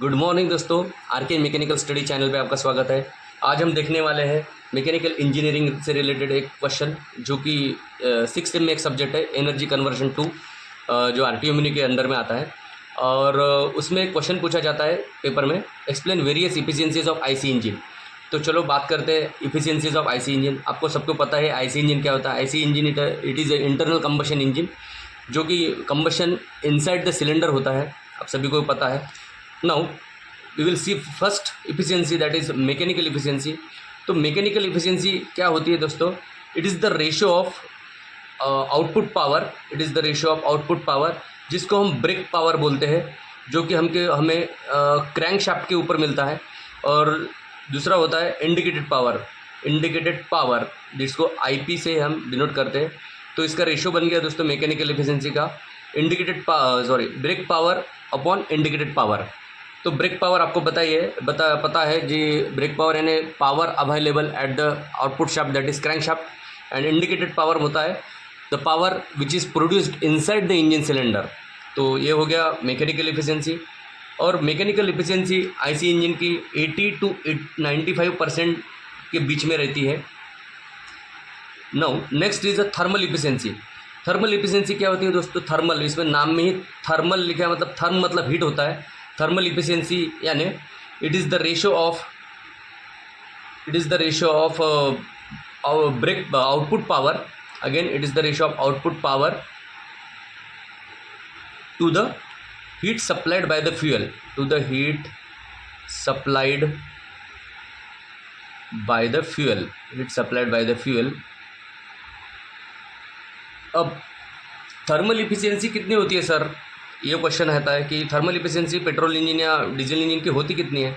Good morning दोस्तों, R K mechanical study channel पे आपका स्वागत है। आज हम देखने वाले हैं मैकेनिकल इंजीनियरिंग से रिलेटेड एक क्वेश्चन जो कि 6th में एक सब्जेक्ट है एनर्जी कन्वर्जन टू, जो आरटीओ के अंडर में आता है। और उसमें एक क्वेश्चन पूछा जाता है पेपर में, explain various efficiencies of IC engine. तो चलो बात करते हैं इफिशियंसीज ऑफ आईसी इंजन। आपको सबको पता है आईसी इंजन क्या होता है। IC engine it is a internal combustion engine, जो कि कंबशन इनसाइड द सिलेंडर होता है, आप सभी को पता है। Now we will see first efficiency, that is mechanical efficiency. तो मैकेनिकल इफिशियंसी क्या होती है दोस्तों? It is the ratio of output power, it is the ratio of output power, जिसको हम ब्रेक पावर बोलते हैं, जो कि हमें क्रैंक शाफ्ट के ऊपर मिलता है। और दूसरा होता है इंडिकेटेड पावर, जिसको आईपी से हम डिनोट करते हैं। तो इसका रेशियो बन गया दोस्तों मैकेनिकल इफिशियंसी का brake power upon indicated power. तो ब्रेक पावर आपको पता है जी, ब्रेक पावर यानी power available at the output shaft, that is crank shaft. And indicated power होता है the power which is produced inside the engine cylinder. तो ये हो गया मैकेनिकल इफिशियंसी। और मैकेनिकल इफिशियंसी आईसी इंजन की 80 to 95% के बीच में रहती है। Now next is a thermal efficiency. Thermal efficiency क्या होती है दोस्तों? थर्मल, इसमें नाम में ही थर्मल लिखा है, मतलब थर्म मतलब हीट होता है। थर्मल इफिशियंसी यानी it is the ratio of brake output power, again it is the ratio of output power to the heat supplied by the fuel, heat supplied by the fuel। अब thermal efficiency कितनी होती है sir? ये question रहता है कि thermal efficiency petrol engine या diesel engine की होती कितनी है।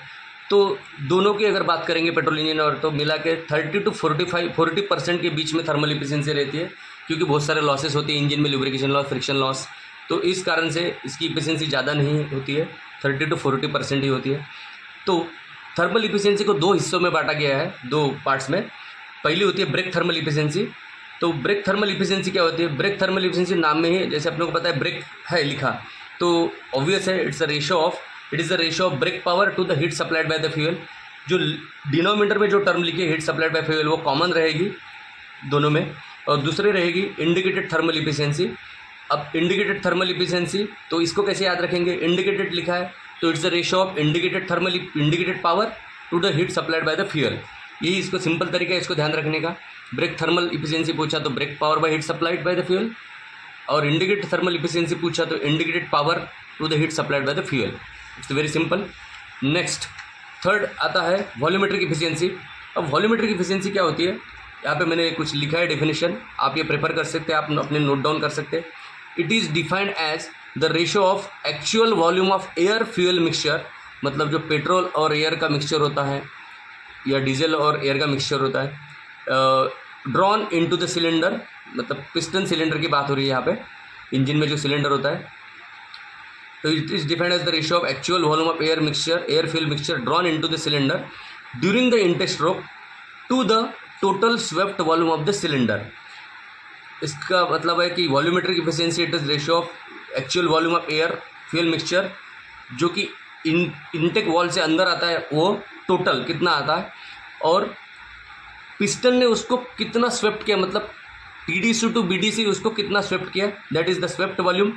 तो दोनों की अगर बात करेंगे पेट्रोल इंजन और, तो मिला के 30 to 40% के बीच में थर्मल इफिशियंसी रहती है, क्योंकि बहुत सारे लॉसेस होते हैं इंजन में, लुब्रिकेशन लॉस, फ्रिक्शन लॉस। तो इस कारण से इसकी इफिशियंसी ज़्यादा नहीं होती है, 30 to 40% ही होती है। तो थर्मल इफिशियंसी को दो हिस्सों में बांटा गया है, दो पार्ट्स में। पहली होती है ब्रेक थर्मल इफिशियंसी। तो ब्रेक थर्मल इफिशियंसी क्या होती है? ब्रेक थर्मल इफिशियंसी नाम में ही, जैसे अपने को पता है ब्रेक है लिखा, तो ऑब्वियस है it is the ratio of brake power to the heat supplied by the fuel. जो डिनोमिनेटर में जो टर्म लिखी है हीट सप्लाइड बाय फ्यूल, वो कॉमन रहेगी दोनों में। और दूसरी रहेगी इंडिकेटेड थर्मल इफिशियंसी। अब इंडिकेटेड थर्मल इफिशियंसी, तो इसको कैसे याद रखेंगे? इंडिकेटेड लिखा है तो it's the ratio of indicated power to the heat supplied by the fuel. यही इसको सिंपल तरीका है इसको ध्यान रखने का। ब्रेक थर्मल इफिशियंसी पूछा तो brake power by heat supplied by the fuel, और इंडिकेटेड थर्मल इफिशियंसी पूछा तो indicated power to the heat supplied by the fuel. It's very simple. Next third आता है वॉल्यूमेट्रिक इफिशियंसी। अब वॉल्यूमेट्रिक इफिशियंसी क्या होती है? यहाँ पे मैंने कुछ लिखा है डेफिनेशन, आप ये प्रेफर कर सकते हैं, आप अपने नोट डाउन कर सकते हैं। It is defined as the ratio of actual volume of air fuel mixture, मतलब जो पेट्रोल और एयर का मिक्सचर होता है या डीजल और एयर का मिक्सचर होता है, ड्रॉन इनटू द सिलेंडर, मतलब पिस्टन सिलेंडर की बात हो रही है यहाँ पे, इंजन में जो सिलेंडर होता है। तो it is defined as the ratio of actual volume of air fuel mixture drawn into the cylinder during the intake stroke to the total swept volume of the cylinder. इसका मतलब है कि volumetric efficiency it is ratio of actual volume of air fuel mixture, जो कि intake wall से अंदर आता है, वो टोटल कितना आता है, और पिस्टन ने उसको कितना स्वेप्ट किया, मतलब टीडीसी टू बीडीसी उसको कितना स्वेप्ट किया, that is the swept volume.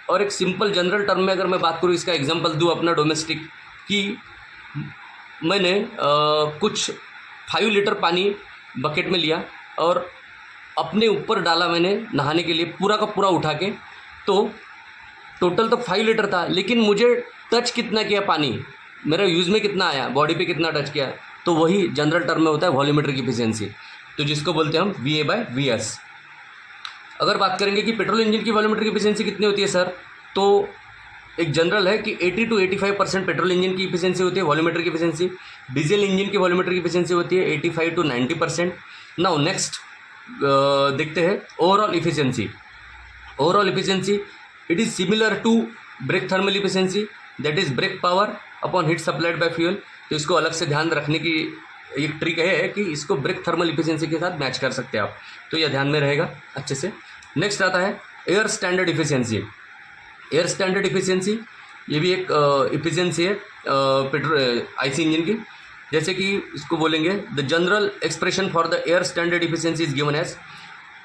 और एक सिंपल जनरल टर्म में अगर मैं बात करूँ, इसका एग्जांपल दूँ अपना डोमेस्टिक, कि मैंने कुछ 5 लीटर पानी बकेट में लिया और अपने ऊपर डाला मैंने नहाने के लिए, पूरा का पूरा उठा के। तो टोटल तो 5 लीटर था, लेकिन मुझे टच कितना किया पानी, मेरा यूज़ में कितना आया, बॉडी पे कितना टच किया, तो वही जनरल टर्म में होता है वॉल्यूमेट्रिक इफिशियंसी, तो जिसको बोलते हैं हम VA/VS। अगर बात करेंगे कि पेट्रोल इंजन की वॉल्यूमेट्रिक इफिशियंसी कितनी होती है सर, तो एक जनरल है कि 80 to 85% पेट्रोल इंजन की इफिशियंसी होती है वॉल्यूमेट्रिक इफिशियंसी। डीजल इंजन की वॉल्यूमेट्रिक इफिशियंसी होती है 85 to 90%। नाउ नेक्स्ट देखते हैं overall efficiency. It is similar to brake thermal efficiency, that is brake power upon heat supplied by fuel. तो इसको अलग से ध्यान रखने की एक ट्रिक है कि इसको ब्रेक थर्मल इफिशियंसी के साथ मैच कर सकते हैं आप, तो यह ध्यान में रहेगा अच्छे से। नेक्स्ट आता है air standard efficiency. Air standard efficiency ये भी एक इफिशियंसी है पेट्रोल आईसी इंजन की। जैसे कि इसको बोलेंगे the general expression for the air standard efficiency is given as.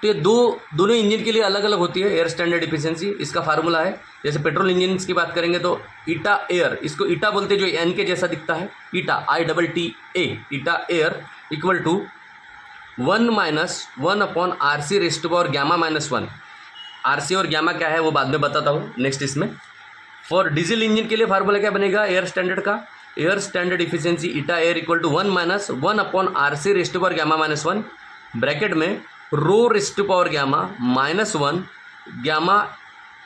तो ये दोनों इंजन के लिए अलग अलग होती है एयर स्टैंडर्ड इफिशियंसी। इसका फार्मूला है, जैसे पेट्रोल इंजन की बात करेंगे तो ईटा एयर, इसको ईटा बोलते हैं जो एन के जैसा दिखता है, eta ITTA, eta air equal to 1 - 1/RC raised to power γ - 1। RC और गैमा क्या है वो बाद में बताता हूँ नेक्स्ट इसमें। फॉर डीजल इंजन के लिए फार्मूला क्या बनेगा एयर स्टैंडर्ड का, air standard efficiency eta air equal to 1 - 1/RC raised to power γ - 1 bracket में rho raised to power γ - 1 gamma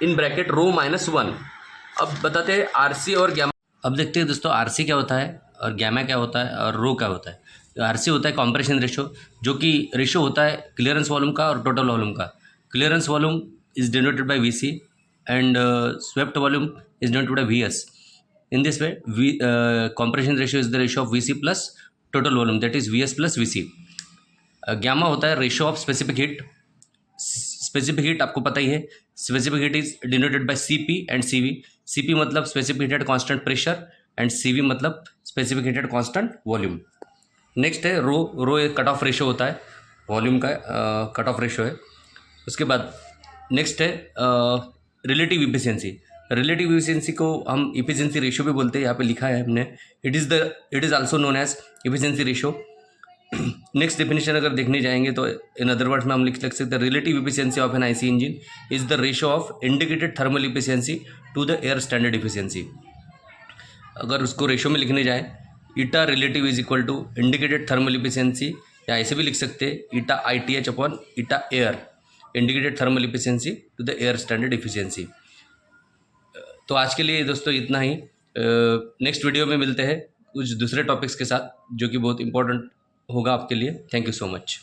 in bracket rho -1। अब बताते हैं आरसी और गैमा। अब देखते हैं दोस्तों आरसी क्या होता है और गैमा क्या होता है और रो क्या होता है। तो आरसी होता है कंप्रेशन रेशो, जो कि रेशो होता है क्लियरेंस वॉल्यूम का और टोटल वॉल्यूम का। Clearance volume is denoted by VC and swept volume is denoted by VS. In this way, compression ratio is the ratio of VC plus total volume, that is VS plus VC. Gamma होता है ratio of specific heat. Specific heat आपको पता ही है, specific heat is denoted by CP and CV। CP मतलब specific heat at constant pressure and CV मतलब specific heat at constant volume. Next है रो एक cut off ratio होता है, volume का कट ऑफ रेशियो है। उसके बाद नेक्स्ट है रिलेटिव इफिशियंसी। रिलेटिव इफिशियंसी को हम इफिशियंसी रेशियो भी बोलते हैं, यहाँ पे लिखा है हमने, it is also known as efficiency ratio. Next definition अगर देखने जाएंगे तो इन अदर वर्ड्स में हम लिख सकते हैं relative efficiency of an IC engine is the ratio of indicated thermal efficiency to the air standard efficiency. अगर उसको रेशियो में लिखने जाए eta relative is equal to indicated thermal efficiency, या ऐसे भी लिख सकते हैं eta ITH upon eta air indicated thermal efficiency to the air standard efficiency. तो आज के लिए दोस्तों इतना ही। नेक्स्ट वीडियो में मिलते हैं कुछ दूसरे टॉपिक्स के साथ जो कि बहुत इंपॉर्टेंट होगा आपके लिए। Thank you so much.